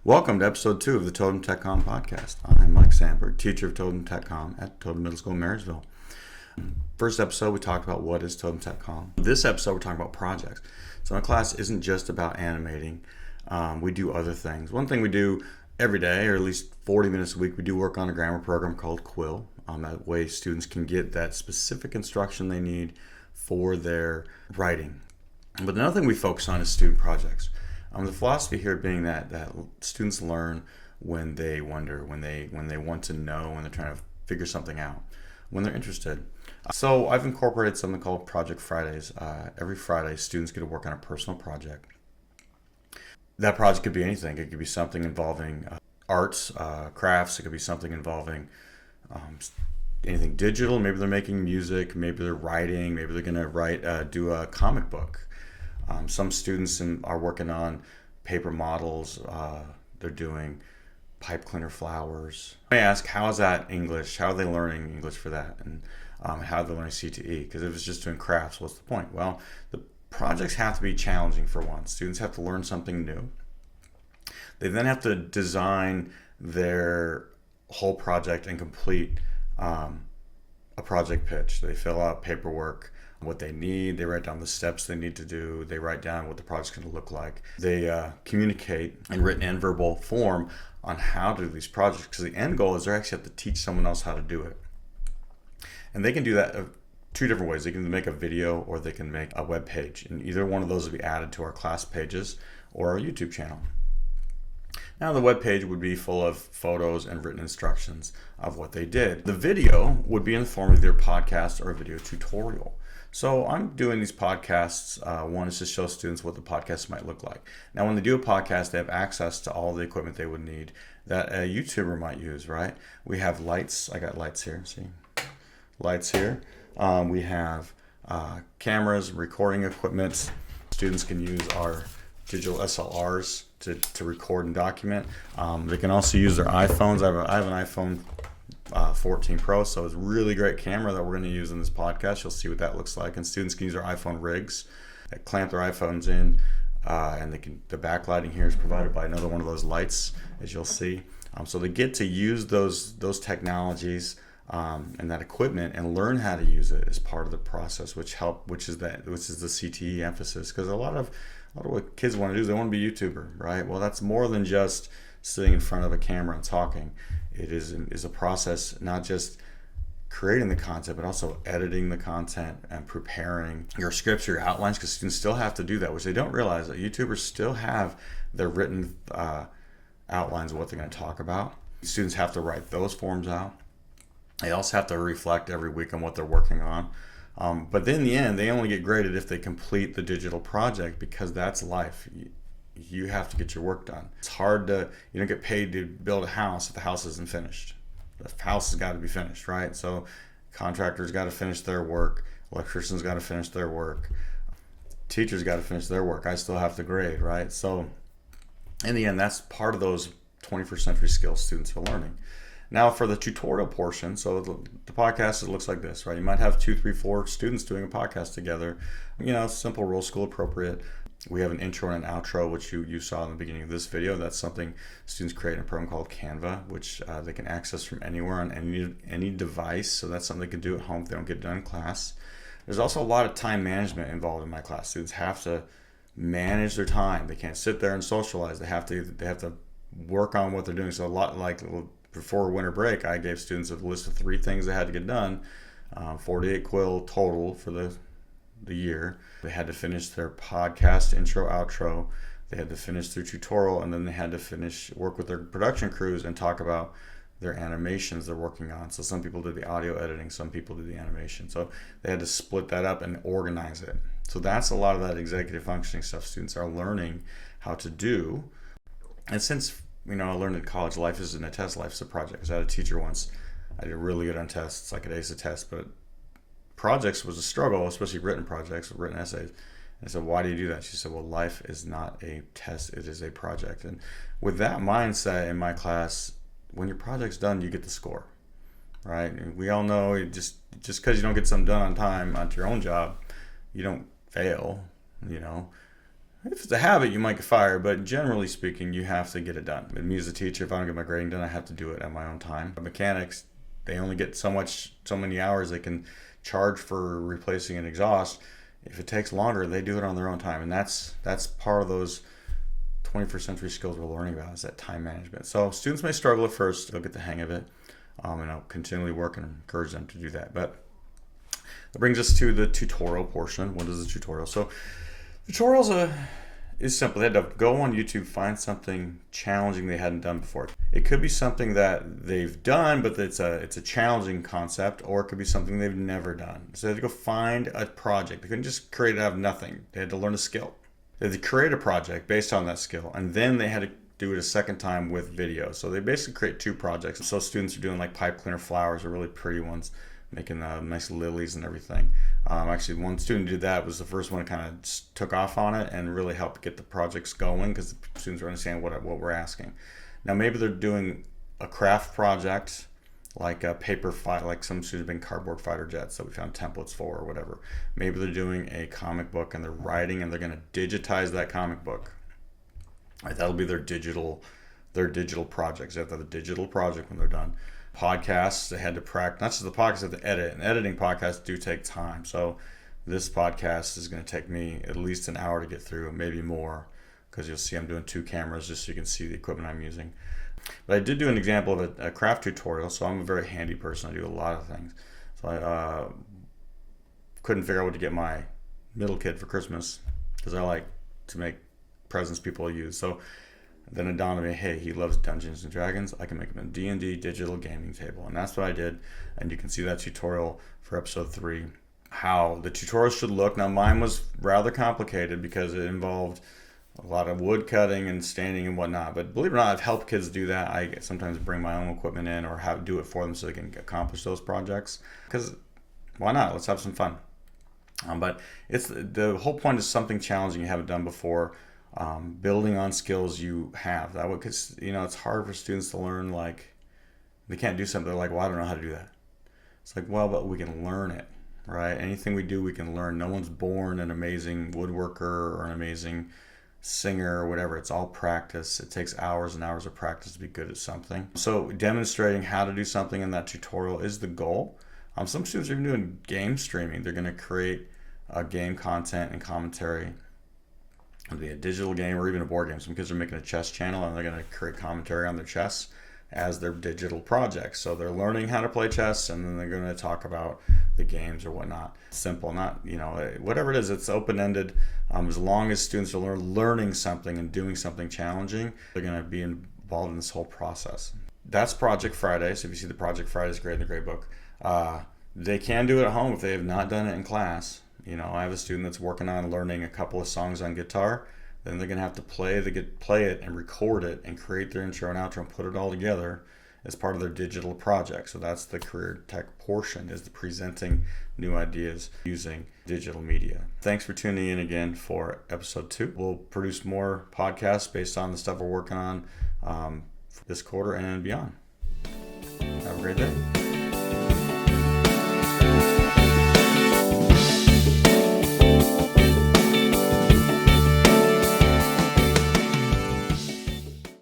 Welcome to episode 2 of the Totem TechCom podcast. I'm Mike Sandberg, teacher of Totem TechCom at Totem Middle School in Marysville. First episode, we talked about what is Totem TechCom. This episode, we're talking about projects. So my class isn't just about animating. We do other things. One thing we do every day, or at least 40 minutes a week, we do work on a grammar program called Quill. That way students can get that specific instruction they need for their writing. But another thing we focus on is student projects. The philosophy here being that students learn when they wonder, when they want to know, when they're trying to figure something out, when they're interested. So I've incorporated something called Project Fridays. Every Friday, students get to work on a personal project. That project could be anything. It could be something involving arts, crafts. It could be something involving anything digital. Maybe they're making music. Maybe they're writing. Maybe they're going to do a comic book. Some students are working on paper models. They're doing pipe cleaner flowers. I ask, how is that English? How are they learning English for that? And how are they learning CTE? Because if it's just doing crafts, what's the point? Well, the projects have to be challenging for one. Students have to learn something new. They then have to design their whole project and complete a project pitch. They fill out paperwork, what they need, they write down the steps they need to do, they write down what the project's going to look like. They communicate in written and verbal form on how to do these projects, because the end goal is they actually have to teach someone else how to do it. And they can do that two different ways. They can make a video or they can make a web page, and either one of those will be added to our class pages or our YouTube channel. Now the web page would be full of photos and written instructions of what they did. The video would be in the form of either podcast or a video tutorial. So I'm doing these podcasts. One is to show students what the podcast might look like. Now, when they do a podcast, they have access to all the equipment they would need that a YouTuber might use, right? We have lights. I got lights here. See? Lights here. We have cameras, recording equipment. Students can use our digital SLRs to record and document. They can also use their iPhones. I have an iPhone 14 Pro, so it's a really great camera that we're going to use in this podcast. You'll see what that looks like. And students can use their iPhone rigs that clamp their iPhones in, and the backlighting here is provided by another one of those lights, as you'll see. So they get to use those technologies and that equipment and learn how to use it as part of the process, which is the CTE emphasis. Because a lot of what kids want to do is they want to be a YouTuber, right? Well, that's more than just sitting in front of a camera and talking. It is a process, not just creating the content, but also editing the content and preparing your scripts, your outlines, because students still have to do that, which they don't realize that YouTubers still have their written outlines of what they're going to talk about. Students have to write those forms out. They also have to reflect every week on what they're working on. But then in the end, they only get graded if they complete the digital project, because that's life. You have to get your work done. It's hard you don't get paid to build a house if the house isn't finished. The house has got to be finished, right? So contractors got to finish their work. Electricians got to finish their work. Teachers got to finish their work. I still have to grade, right? So in the end, that's part of those 21st century skills students are learning. Now for the tutorial portion, so the podcast, it looks like this, right? You might have 2, 3, 4 students doing a podcast together. Simple rules, school appropriate. We have an intro and an outro, which you saw in the beginning of this video. That's something students create in a program called Canva, which they can access from anywhere on any device. So that's something they can do at home if they don't get it done in class. There's also a lot of time management involved in my class. Students have to manage their time. They can't sit there and socialize. They have to work on what they're doing. So a lot like before winter break, I gave students a list of 3 things they had to get done. 48 quill total for the year. They had to finish their podcast intro, outro. They had to finish their tutorial, and then they had to work with their production crews and talk about their animations they're working on. So some people did the audio editing, some people did the animation. So they had to split that up and organize it. So that's a lot of that executive functioning stuff students are learning how to do. And since I learned in college, life isn't a test, life's a project. Because I had a teacher once, I did really good on tests, I could ace a test, but projects was a struggle, especially written projects, written essays. And I said, why do you do that? She said, well, life is not a test, it is a project. And with that mindset in my class, when your project's done, you get the score, right? And we all know just because you don't get something done on time onto your own job, you don't fail, If it's a habit, you might get fired, but generally speaking, you have to get it done. Me as a teacher, if I don't get my grading done, I have to do it at my own time. Mechanics, they only get so many hours they can charge for replacing an exhaust. If it takes longer, they do it on their own time, and that's part of those 21st century skills we're learning about, is that time management. So students may struggle at first; they'll get the hang of it, and I'll continually work and encourage them to do that. But that brings us to the tutorial portion. What is a tutorial? So tutorials is simple. They had to go on YouTube, find something challenging they hadn't done before. It could be something that they've done, but it's a challenging concept, or it could be something they've never done. So they had to go find a project. They couldn't just create it out of nothing. They had to learn a skill. They had to create a project based on that skill, and then they had to do it a second time with video. So they basically create 2 projects. So students are doing like pipe cleaner flowers, or really pretty ones, making nice lilies and everything. Actually, one student did that, was the first one to kind of took off on it and really helped get the projects going, because the students are understanding what we're asking. Now maybe they're doing a craft project, like a paper fight, like some students have been cardboard fighter jets that we found templates for or whatever. Maybe they're doing a comic book and they're writing and they're going to digitize that comic book. Right, that'll be their digital projects. They have to have a digital project when they're done. Podcasts, they had to practice, not just the podcast, they have to edit. And editing podcasts do take time. So this podcast is going to take me at least an hour to get through, maybe more, because you'll see I'm doing 2 cameras just so you can see the equipment I'm using. But I did do an example of a craft tutorial, so I'm a very handy person. I do a lot of things. So I couldn't figure out what to get my middle kid for Christmas, because I like to make presents people use. So then it dawned on me, hey, he loves Dungeons and Dragons. I can make him a D&D digital gaming table. And that's what I did. And you can see that tutorial for episode 3, how the tutorial should look. Now mine was rather complicated because it involved a lot of wood cutting and standing and whatnot. But believe it or not, I've helped kids do that. I sometimes bring my own equipment in or do it for them so they can accomplish those projects. Because why not? Let's have some fun. But it's the whole point is something challenging you haven't done before. Building on skills you have. That would, because it's hard for students to learn, like they can't do something. They're like, well, I don't know how to do that. It's like, well, but we can learn it, right? Anything we do, we can learn. No one's born an amazing woodworker or an amazing singer or whatever. It's all practice. It takes hours and hours of practice to be good at something. So demonstrating how to do something in that tutorial is the goal. Some students are even doing game streaming. They're going to create game content and commentary. It'll be a digital game or even a board game. Some kids are making a chess channel and they're going to create commentary on their chess as their digital project. So they're learning how to play chess, and then they're going to talk about the games or whatnot. Simple, not, whatever it is, it's open-ended. As long as students are learning something and doing something challenging, they're going to be involved in this whole process. That's Project Friday. So if you see the Project Friday's grade in the grade book, they can do it at home if they have not done it in class. I have a student that's working on learning a couple of songs on guitar. Then they're going to have to play it and record it and create their intro and outro and put it all together as part of their digital project. So that's the career tech portion, is the presenting new ideas using digital media. Thanks for tuning in again for episode 2. We'll produce more podcasts based on the stuff we're working on for this quarter and beyond. Have a great day.